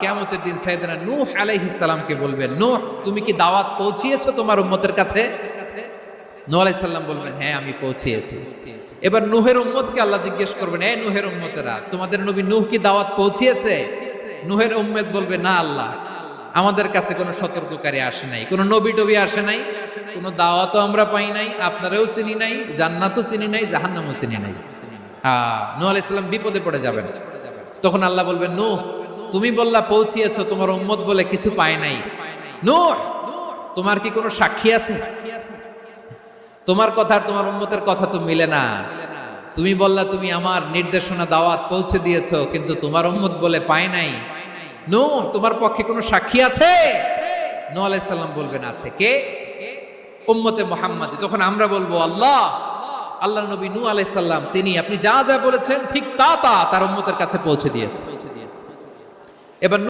কিয়ামতের দিন সাইয়েদনা নূহ আলাইহিস সালামকে বলবেন, নূহ তুমি কি দাওয়াত পৌঁছিয়েছো তোমার উম্মতের কাছে? নূহ আলাইহিস সালাম বলবেন, হ্যাঁ আমি পৌঁছিয়েছি। এবার নূহের উম্মতকে আল্লাহ জিজ্ঞেস করবেন, এই নূহের উম্মতেরা, তোমাদের নবী নূহ কি দাওয়াত পৌঁছিয়েছে? নূহের উম্মত বলবে, না আল্লাহ, আমাদের কাছে কোনো সতর্ককারী আসে নাই, কোনো নবী টবি আসে নাই, কোনো দাওয়াতও আমরা পাই নাই, আপনারাও চিনি নাই, জান্নাতও চিনি নাই, জাহান্নামও চিনি নাই। নূহ আলাইহিস সালাম বিপদে পড়ে যাবেন। তখন আল্লাহ বলবেন, নূহ তুমি বললা পৌঁছিয়েছো, তোমার উম্মত বলে কিছু পায় নাই। নূহ তোমার কি কোনো সাক্ষী আছে? তোমার কথা আর তোমার উম্মতের কথা তো মিলে না। তুমি বললা তুমি আমার নির্দেশনা দাওয়াত পৌঁছে দিয়েছো, কিন্তু তোমার উম্মত বলে পায় নাই। নূহ তোমার পক্ষে কোনো সাক্ষী আছে? নূহ আলাইহিস সালাম বলবেন, আছে। কে? উম্মতে মুহাম্মাদী। তখন আমরা বলবো, আল্লাহ, আল্লাহর নবী নূহ আলাইহিস সালাম তিনি আপনি যা যা বলেছেন ঠিক তা তার উম্মতের কাছে পৌঁছে দিয়েছে। এবার